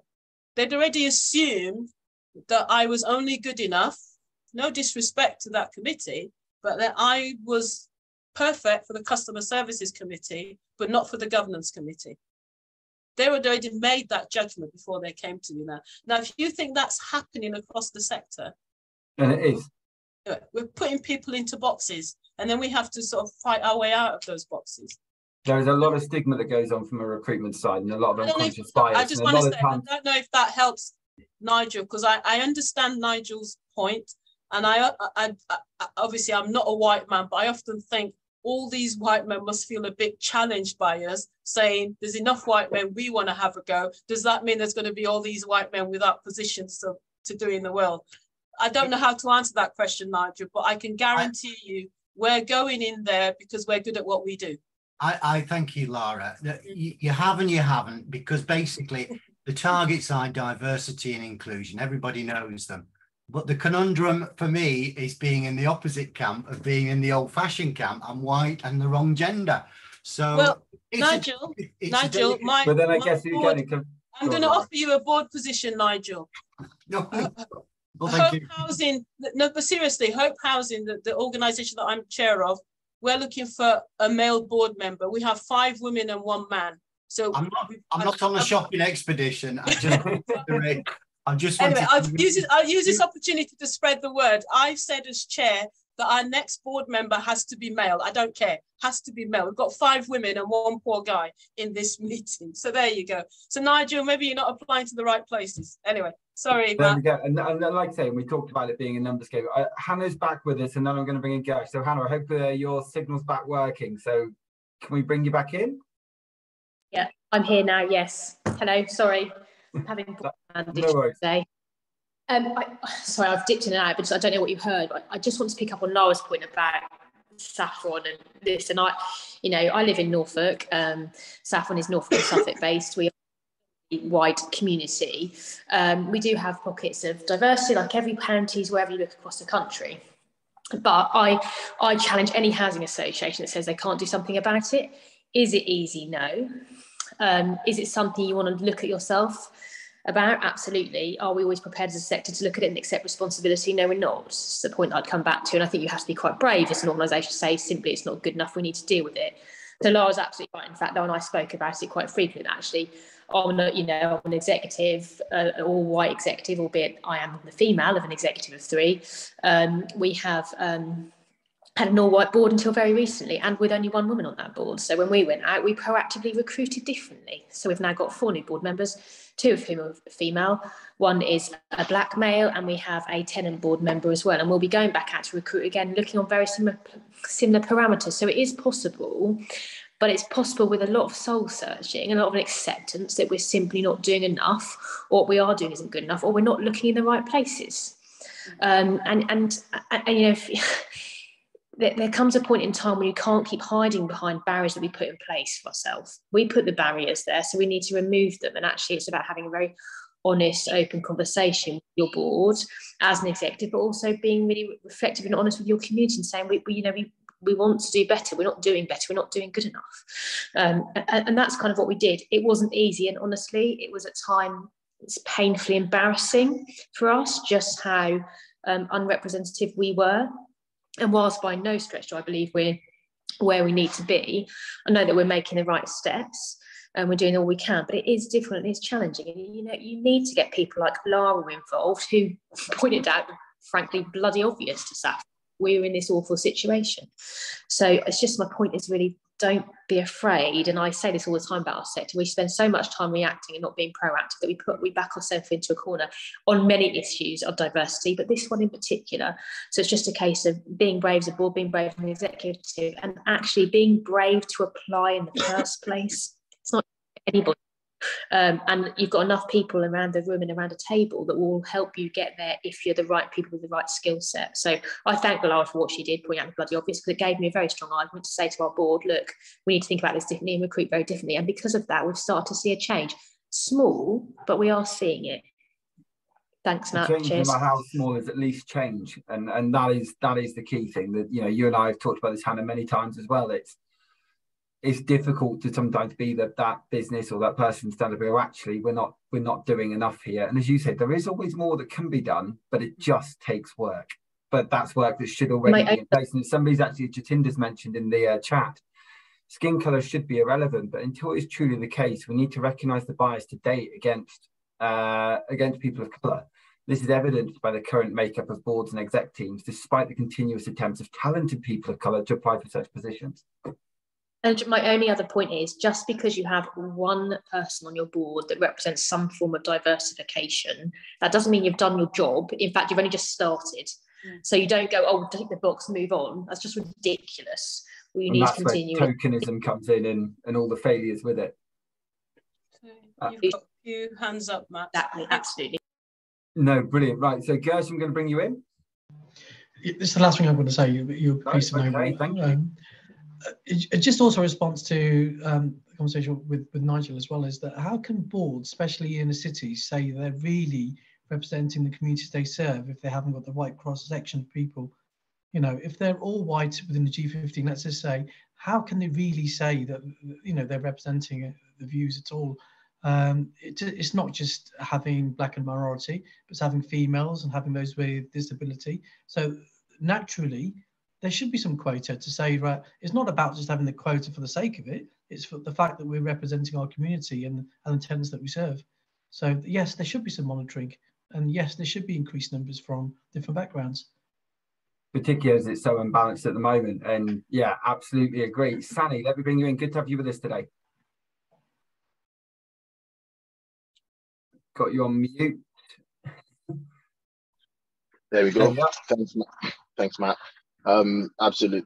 They'd already assumed that I was only good enough, no disrespect to that committee, but that I was perfect for the customer services committee, but not for the governance committee. They had already made that judgment before they came to me now. Now, if you think that's happening across the sector, and it is, we're putting people into boxes, and then we have to sort of fight our way out of those boxes. There is a lot of stigma that goes on from a recruitment side, and a lot of unconscious bias. I just want to say, I don't know if that helps Nigel, because I understand Nigel's point, and I obviously I'm not a white man, but I often think all these white men must feel a bit challenged by us saying there's enough white men, we want to have a go. Does that mean there's going to be all these white men without positions to do in the world? I don't know how to answer that question, Nigel, but I can guarantee you we're going in there because we're good at what we do. I thank you, Lara. You have and you haven't, because basically the targets are diversity and inclusion. Everybody knows them. But the conundrum for me is being in the opposite camp of being in the old-fashioned camp. I'm white and the wrong gender. So, well, Nigel, but then I guess you I'm going to offer you a board position, Nigel. No, well, Hope Housing, no, but seriously, Hope Housing, the organisation that I'm chair of, we're looking for a male board member. We have 5 women and 1 man. So I'm not on a shopping expedition. Anyway, I'll use this opportunity to spread the word. I've said as chair that our next board member has to be male. I don't care, has to be male. We've got 5 women and 1 poor guy in this meeting. So there you go. So Nigel, maybe you're not applying to the right places. Anyway, sorry. There we go. And like I say, we talked about it being a numbers game. Hannah's back with us, and then I'm going to bring in Gersh. So Hannah, I hope your signal's back working. So can we bring you back in? Yeah, I'm here now. Yes. Hello. Sorry. Having no worries. Today. Sorry, I've dipped in and out, but I don't know what you heard. I just want to pick up on Lara's point about Saffron and this. And I live in Norfolk. Saffron is Norfolk and Suffolk based. We are a wide community. We do have pockets of diversity, like every counties, wherever you look across the country. But I challenge any housing association that says they can't do something about it. Is it easy? No. Is it something you want to look at yourself about? Absolutely. Are we always prepared as a sector to look at it and accept responsibility? No, we're not. It's the point I'd come back to. And I think you have to be quite brave as an organisation to say simply it's not good enough, we need to deal with it. So Lara's absolutely right. In fact, Lara and I spoke about it quite frequently, actually. I'm an executive, all white executive, albeit I am the female of an executive of 3. We have had an all-white board until very recently, and with only one woman on that board. So when we went out, we proactively recruited differently. So we've now got 4 new board members, 2 of whom are female, 1 is a black male, and we have a tenant board member as well. And we'll be going back out to recruit again, looking on very similar parameters. So it is possible, but it's possible with a lot of soul searching and a lot of an acceptance that we're simply not doing enough, or what we are doing isn't good enough, or we're not looking in the right places. And you know, there comes a point in time when you can't keep hiding behind barriers that we put in place for ourselves. We put the barriers there, so we need to remove them. And actually, it's about having a very honest, open conversation with your board as an executive, but also being really reflective and honest with your community and saying, we want to do better. We're not doing better. We're not doing good enough. And that's kind of what we did. It wasn't easy. And honestly, it was at time, it's painfully embarrassing for us just how unrepresentative we were. And whilst by no stretch do I believe we're where we need to be, I know that we're making the right steps and we're doing all we can, but it is difficult and it's challenging. And, you know, you need to get people like Lara involved who pointed out, frankly, bloody obvious to Saf. We're in this awful situation. So it's just, my point is really, don't be afraid. And I say this all the time about our sector. We spend so much time reacting and not being proactive that we back ourselves into a corner on many issues of diversity, but this one in particular. So it's just a case of being brave as a board, being brave as an executive, and actually being brave to apply in the first place. It's not anybody. And you've got enough people around the room and around a table that will help you get there if you're the right people with the right skill set. So I thank Lara for what she did, pointing out the bloody obvious, because it gave me a very strong argument to say to our board, look, we need to think about this differently and recruit very differently. And because of that, we've started to see a change. Small, but we are seeing it. Thanks, Matt. Change, Cheers. no matter how small, is at least change, and that is the key thing. That, you know, you and I have talked about this, Hannah, many times as well. It's difficult to sometimes be that business or that person standing up, actually we're not doing enough here. And as you said, there is always more that can be done, but it just takes work. But that's work that should already be in place. And somebody's actually, Jatinder's mentioned in the chat, skin colour should be irrelevant, but until it's truly the case, we need to recognise the bias to date against people of colour. This is evidenced by the current makeup of boards and exec teams, despite the continuous attempts of talented people of colour to apply for such positions. And my only other point is, just because you have one person on your board that represents some form of diversification, that doesn't mean you've done your job. In fact, you've only just started. So you don't go, oh, tick the box, move on. That's just ridiculous. We need to continue. Where tokenism comes in and all the failures with it. So you've got a few hands up, Matt. Exactly, absolutely. No, brilliant. Right, so Gersh, I'm going to bring you in. This is the last thing I'm going to say. Your piece of okay, thank you. It just also a response to the conversation with Nigel as well, is that how can boards, especially in a city, say they're really representing the communities they serve if they haven't got the right cross-section of people? You know, if they're all white within the G15, let's just say, how can they really say that, you know, they're representing the views at all? It's not just having black and minority, but it's having females and having those with disability. So naturally, there should be some quota to say, right, it's not about just having the quota for the sake of it. It's for the fact that we're representing our community and the tenants that we serve. So yes, there should be some monitoring, and yes, there should be increased numbers from different backgrounds. Particularly as it's so unbalanced at the moment. And yeah, absolutely agree. Sally, let me bring you in. Good to have you with us today. Got you on mute. There we go. Thanks, Matt. Absolute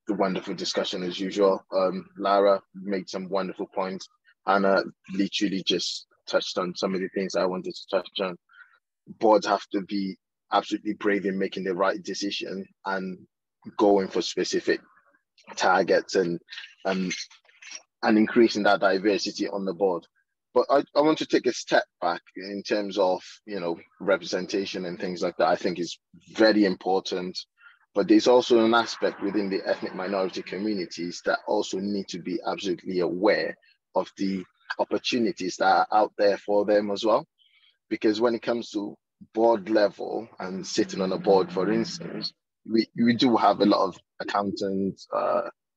wonderful discussion as usual. Lara made some wonderful points. Anna literally just touched on some of the things I wanted to touch on. Boards have to be absolutely brave in making the right decision and going for specific targets and increasing that diversity on the board. But I want to take a step back in terms of, you know, representation and things like that. I think is very important. But there's also an aspect within the ethnic minority communities that also need to be absolutely aware of the opportunities that are out there for them as well. Because when it comes to board level and sitting on a board, for instance, we do have a lot of accountants,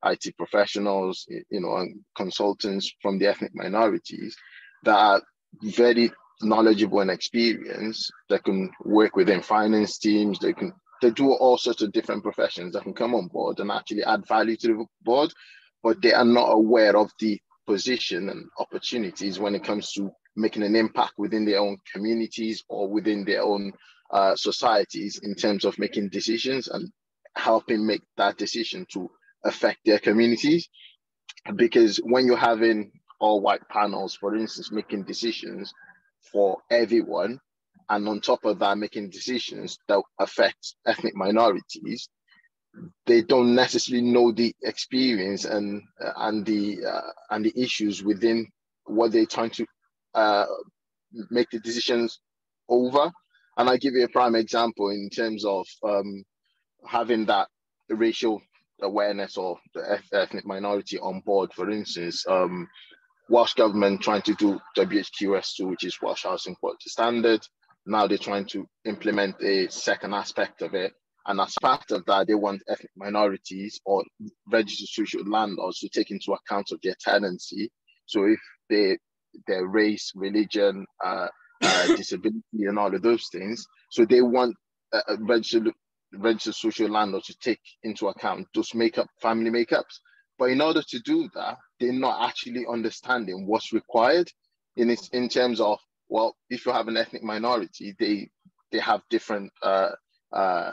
IT professionals, you know, and consultants from the ethnic minorities that are very knowledgeable and experienced, that can work within finance teams, they can they do all sorts of different professions that can come on board and actually add value to the board, but they are not aware of the position and opportunities when it comes to making an impact within their own communities or within their own societies in terms of making decisions and helping make that decision to affect their communities. Because when you're having all white panels, for instance, making decisions for everyone, and on top of that, making decisions that affect ethnic minorities, they don't necessarily know the experience and the issues within what they're trying to make the decisions over. And I give you a prime example in terms of having that racial awareness of the ethnic minority on board. For instance, Welsh government trying to do WHQS2, which is Welsh Housing Quality Standard. Now they're trying to implement a second aspect of it. And as part of that, they want ethnic minorities or registered social landlords to take into account of their tenancy. So if their race, religion, disability, and all of those things, so they want registered social landlords to take into account those family makeups. But in order to do that, they're not actually understanding what's required in terms of, well, if you have an ethnic minority, they have different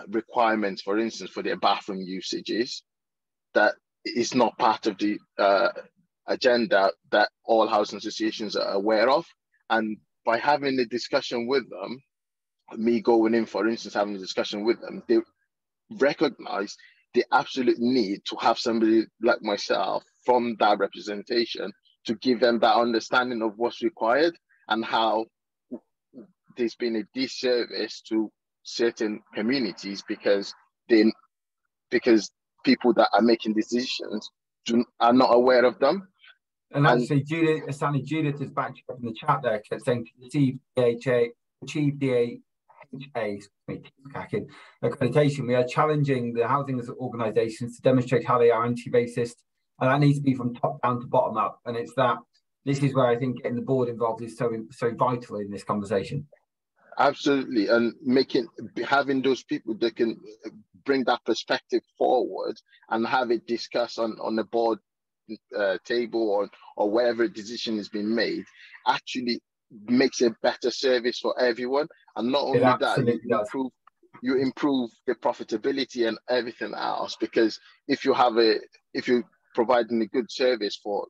requirements, for instance, for their bathroom usages, that is not part of the agenda that all housing associations are aware of. And by having a discussion with them, me going in, for instance, having a discussion with them, they recognize the absolute need to have somebody like myself from that representation to give them that understanding of what's required and how there's been a disservice to certain communities because people that are making decisions are not aware of them. And actually, Judith is back up in the chat there, saying achieve DHA accreditation. We are challenging the housing organisations to demonstrate how they are anti-racist, and that needs to be from top down to bottom up. And it's that. This is where I think getting the board involved is so vital in this conversation. Absolutely, and having those people that can bring that perspective forward and have it discussed on the board table or wherever a decision has been made actually makes a better service for everyone. And not only that, you improve the profitability and everything else, because if you're providing a good service for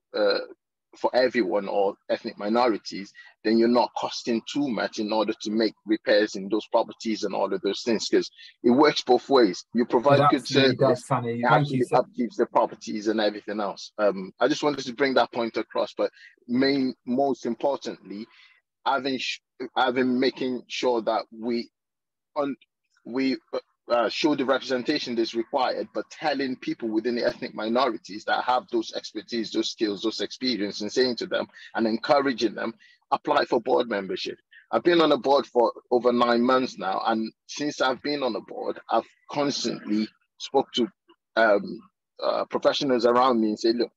everyone or ethnic minorities, then you're not costing too much in order to make repairs in those properties and all of those things, because it works both ways. You provide good service, it actually upkeeps the properties and everything else. I just wanted to bring that point across, but most importantly, making sure that we show the representation that's required, but telling people within the ethnic minorities that have those expertise, those skills, those experience, and saying to them and encouraging them, apply for board membership. I've been on a board for over 9 months now, and since I've been on the board, I've constantly spoke to professionals around me and say, look,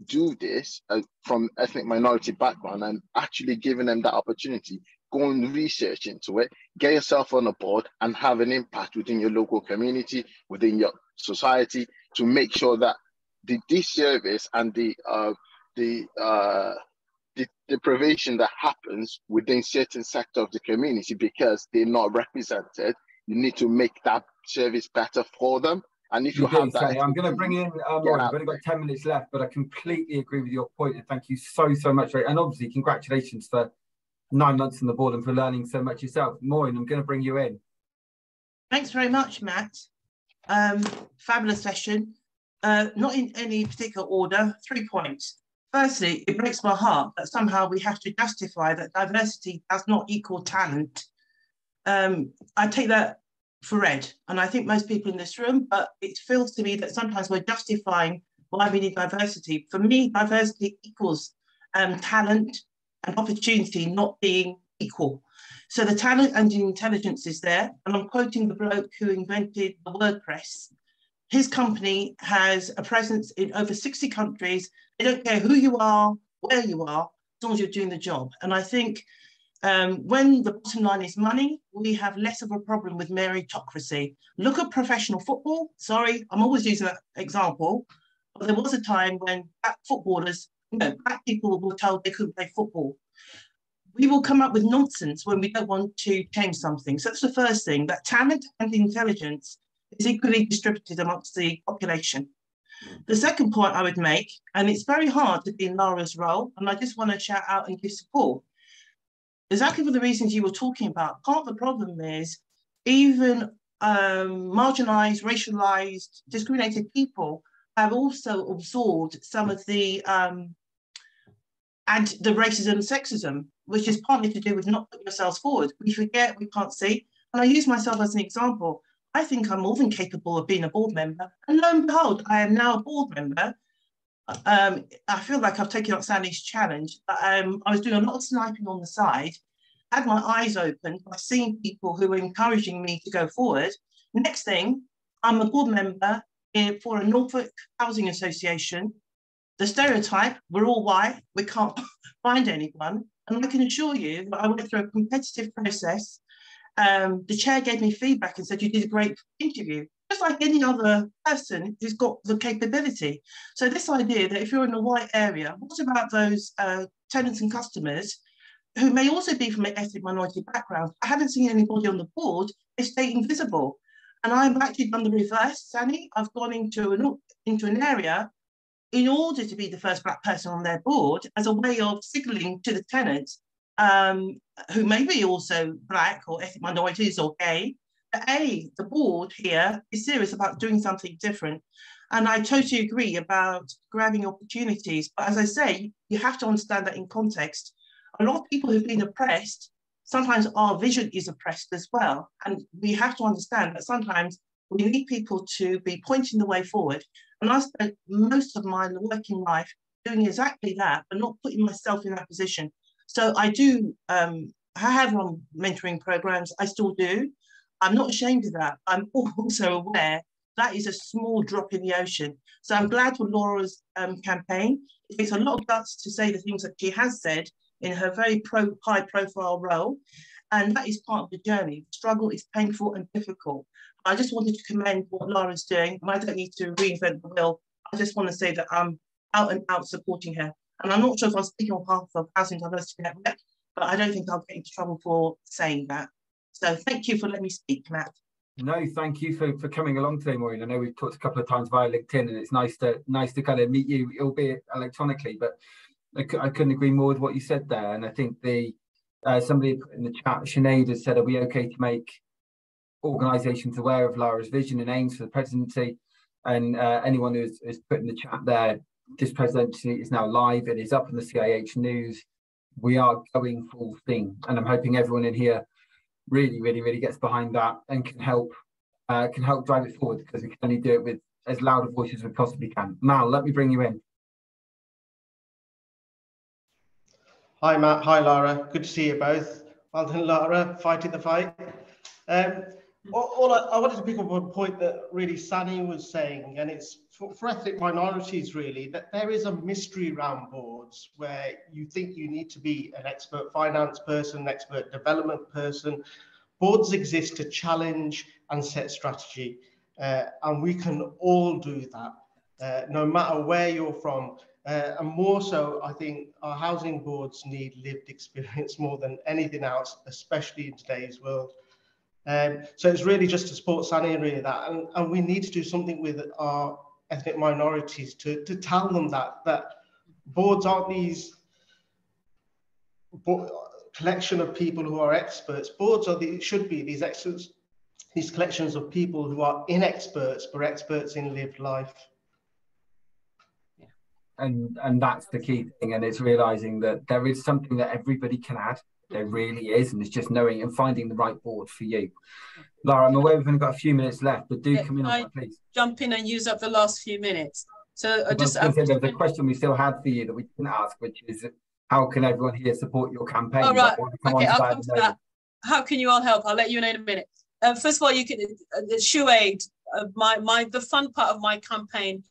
do this from ethnic minority background, and actually giving them that opportunity. Go and research into it, get yourself on a board and have an impact within your local community, within your society, to make sure that the disservice and the deprivation that happens within certain sector of the community because they're not represented, you need to make that service better for them. And if you have that, I'm going to bring in Lauren. I've only got 10 minutes left, but I completely agree with your point, and thank you so much. And obviously, congratulations for 9 months on the board and for learning so much yourself. Maureen, I'm going to bring you in. Thanks very much, Matt. Fabulous session. Not in any particular order, 3 points. Firstly, it breaks my heart that somehow we have to justify that diversity does not equal talent. I take that for read, and I think most people in this room, but it feels to me that sometimes we're justifying why we need diversity. For me, diversity equals talent and opportunity not being equal. So the talent and the intelligence is there, and I'm quoting the bloke who invented the WordPress. His company has a presence in over 60 countries. They don't care who you are, where you are, as long as you're doing the job. And I think When the bottom line is money, we have less of a problem with meritocracy. Look at professional football. Sorry, I'm always using that example. But there was a time when black footballers, black people were told they couldn't play football. We will come up with nonsense when we don't want to change something. So that's the first thing, that talent and intelligence is equally distributed amongst the population. The second point I would make, and it's very hard to be in Lara's role, and I just want to shout out and give support, exactly for the reasons you were talking about. Part of the problem is even marginalised, racialised, discriminated people have also absorbed some of the and the racism and sexism, which is partly to do with not putting yourselves forward. We forget, we can't see. And I use myself as an example. I think I'm more than capable of being a board member. And lo and behold, I am now a board member. I feel like I've taken up Sally's challenge. I was doing a lot of sniping on the side, had my eyes open by seeing people who were encouraging me to go forward. Next thing, I'm a board member for a Norfolk Housing Association. The stereotype, we're all white, we can't find anyone. And I can assure you that I went through a competitive process. The chair gave me feedback and said, you did a great interview, just like any other person who's got the capability. So this idea that if you're in a white area, what about those tenants and customers who may also be from an ethnic minority background? I haven't seen anybody on the board, they stay invisible. And I've actually done the reverse, Sally. I've gone into an area in order to be the first black person on their board as a way of signalling to the tenants who may be also black or ethnic minorities or gay, that the board here is serious about doing something different. And I totally agree about grabbing opportunities. But as I say, you have to understand that in context. A lot of people who've been oppressed, sometimes our vision is oppressed as well. And we have to understand that sometimes we need people to be pointing the way forward. And I spent most of my working life doing exactly that, but not putting myself in that position. So I do, I have run mentoring programs, I still do. I'm not ashamed of that. I'm also aware that is a small drop in the ocean. So I'm glad for Laura's campaign. It takes a lot of guts to say the things that she has said in her very high profile role. And that is part of the journey. The struggle is painful and difficult. I just wanted to commend what Lara's doing. And I don't need to reinvent the wheel. I just want to say that I'm out and out supporting her. And I'm not sure if I'm speaking on behalf of Housing Diversity Network, but I don't think I'll get into trouble for saying that. So thank you for letting me speak, Matt. No, thank you for coming along today, Maureen. I know we've talked a couple of times via LinkedIn, and it's nice to kind of meet you, albeit electronically. But I couldn't agree more with what you said there. And I think somebody in the chat, Sinead, has said, are we okay to make organisations aware of Lara's vision and aims for the presidency? And anyone who's put in the chat there, this presidency is now live. It is up in the CIH news. We are going full steam, and I'm hoping everyone in here really gets behind that and can help drive it forward, because we can only do it with as loud a voice as we possibly can. Mal, let me bring you in. Hi Matt, hi Lara, good to see you both. Well done, Lara, fighting the fight. I wanted to pick up on a point that really Sani was saying, and it's for ethnic minorities really, that there is a mystery around boards where you think you need to be an expert finance person, an expert development person. Boards exist to challenge and set strategy, and we can all do that, no matter where you're from. And more so, I think our housing boards need lived experience more than anything else, especially in today's world. So it's really just to support Sani really that, and we need to do something with our ethnic minorities to tell them that boards aren't these collection of people who are experts. Boards should be these experts, these collections of people who are inexperts but experts in lived life. And that's the key thing, and it's realizing that there is something that everybody can add. There really is, and it's just knowing and finding the right board for you. Lara, I'm aware we've only got a few minutes left, but do come in on that, please. Jump in and use up the last few minutes. So there's a question we still had for you that we didn't ask, which is how can everyone here support your campaign? All right, okay, I'll come to that. How can you all help? I'll let you know in a minute. First of all, you can shoe aid. The fun part of my campaign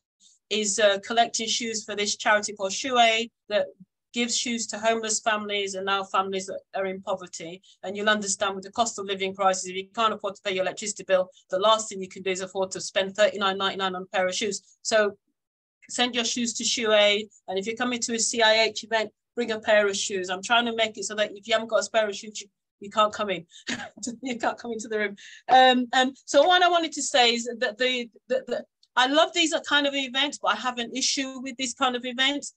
is collecting shoes for this charity called Shoe Aid that gives shoes to homeless families and now families that are in poverty. And you'll understand with the cost of living crisis, if you can't afford to pay your electricity bill, the last thing you can do is afford to spend $39.99 on a pair of shoes. So send your shoes to Shoe Aid. And if you're coming to a CIH event, bring a pair of shoes. I'm trying to make it so that if you haven't got a spare of shoes, you can't come in. You can't come into the room. So what I wanted to say is that I love these kind of events, but I have an issue with these kind of events.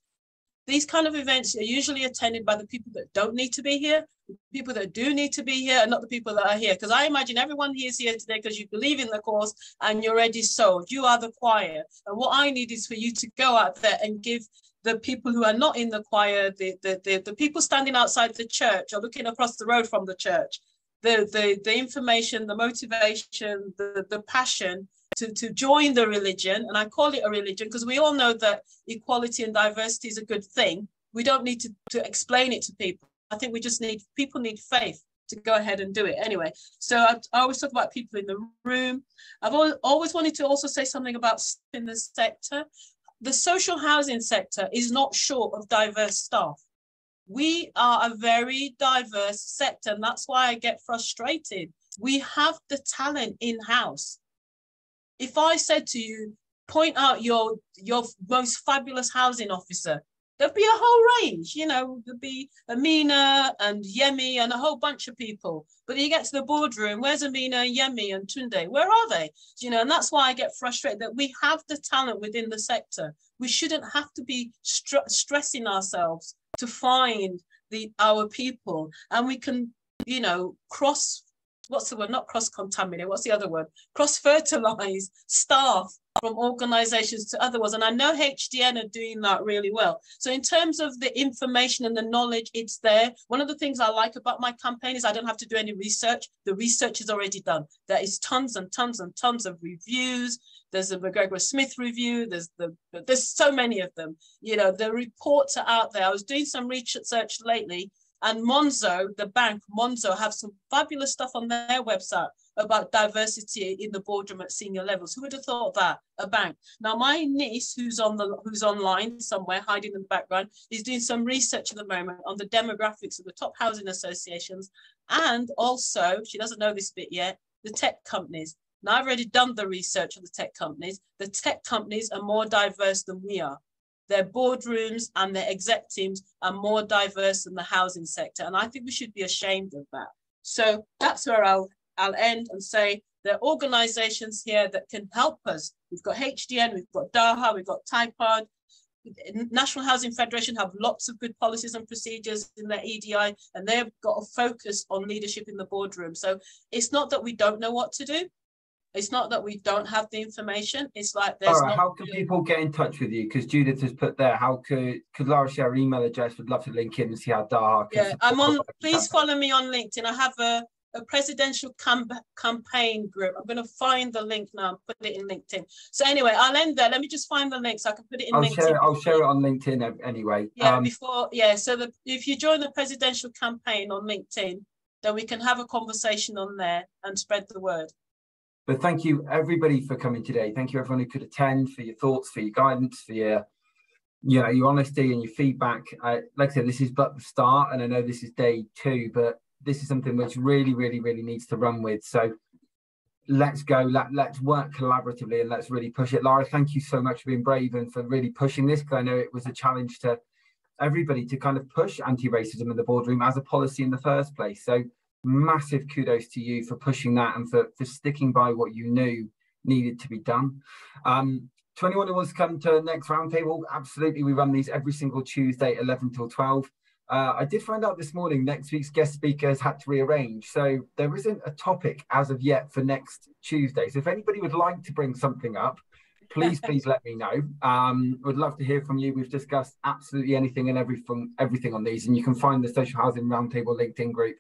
These kind of events are usually attended by the people that don't need to be here. The people that do need to be here are not the people that are here. Because I imagine everyone here is here today because you believe in the cause and you're already sold. You are the choir. And what I need is for you to go out there and give the people who are not in the choir, the people standing outside the church or looking across the road from the church, the information, the motivation, the passion to join the religion. And I call it a religion because we all know that equality and diversity is a good thing. We don't need to explain it to people. I think we just people need faith to go ahead and do it anyway. So I always talk about people in the room. I've always wanted to also say something about in the sector. The social housing sector is not short of diverse staff. We are a very diverse sector, and that's why I get frustrated. We have the talent in-house. If I said to you, point out your most fabulous housing officer, there'd be a whole range, you know, there'd be Amina and Yemi and a whole bunch of people. But you get to the boardroom, where's Amina, Yemi and Tunde? Where are they? You know, and that's why I get frustrated that we have the talent within the sector. We shouldn't have to be stressing ourselves to find our people. And we can, you know, cross-contaminate, what's the other word? Cross-fertilize staff from organizations to other ones. And I know HDN are doing that really well. So in terms of the information and the knowledge, it's there. One of the things I like about my campaign is I don't have to do any research. The research is already done. There is tons and tons and tons of reviews. There's the McGregor Smith review. There's so many of them. You know, the reports are out there. I was doing some research lately, and Monzo, the bank, Monzo, have some fabulous stuff on their website about diversity in the boardroom at senior levels. Who would have thought that? A bank. Now, my niece, who's online somewhere, hiding in the background, is doing some research at the moment on the demographics of the top housing associations, and also, she doesn't know this bit yet, the tech companies. Now, I've already done the research on the tech companies. The tech companies are more diverse than we are. Their boardrooms and their exec teams are more diverse than the housing sector. And I think we should be ashamed of that. So that's where I'll end and say there are organizations here that can help us. We've got HDN, we've got DAHA, we've got TIPAD. National Housing Federation have lots of good policies and procedures in their EDI, and they've got a focus on leadership in the boardroom. So it's not that we don't know what to do. It's not that we don't have the information. It's like there's Lara, how can people get in touch with you? Because Judith has put there, how could Lara share her email address? Would love to link in and see how DAHA can I'm on. Please follow me on LinkedIn. I have a presidential campaign group. I'm going to find the link now and put it in LinkedIn. So anyway, I'll end there. Let me just find the link so I can put it in LinkedIn. I'll share it on LinkedIn anyway. Yeah, so if you join the presidential campaign on LinkedIn, then we can have a conversation on there and spread the word. But thank you, everybody, for coming today. Thank you, everyone who could attend, for your thoughts, for your guidance, for your honesty and your feedback. Like I said, this is but the start, and I know this is day 2, but this is something which really, really, really needs to run with. So let's go. Let's work collaboratively and let's really push it. Lara, thank you so much for being brave and for really pushing this, because I know it was a challenge to everybody to kind of push anti-racism in the boardroom as a policy in the first place. So massive kudos to you for pushing that and for sticking by what you knew needed to be done. To anyone who wants to come to the next roundtable, absolutely, we run these every single Tuesday, 11 till 12. I did find out this morning next week's guest speakers had to rearrange, so there isn't a topic as of yet for next Tuesday. So if anybody would like to bring something up, please let me know. Would love to hear from you. We've discussed absolutely anything and everything on these, and you can find the Social Housing Roundtable LinkedIn group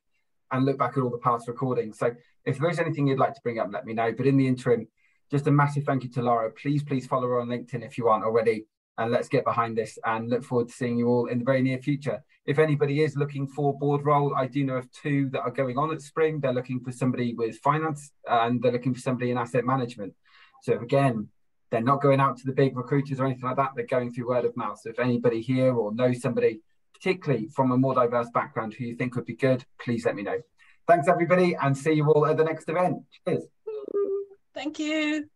and look back at all the past recordings. So if there is anything you'd like to bring up, let me know. But in the interim, just a massive thank you to Lara. Please follow her on LinkedIn if you aren't already, and let's get behind this and look forward to seeing you all in the very near future. If anybody is looking for board role, I do know of 2 that are going on at Spring. They're looking for somebody with finance and they're looking for somebody in asset management. So again, they're not going out to the big recruiters or anything like that. They're going through word of mouth. So if anybody here or knows somebody, particularly from a more diverse background, who you think would be good, please let me know. Thanks, everybody, and see you all at the next event. Cheers. Thank you.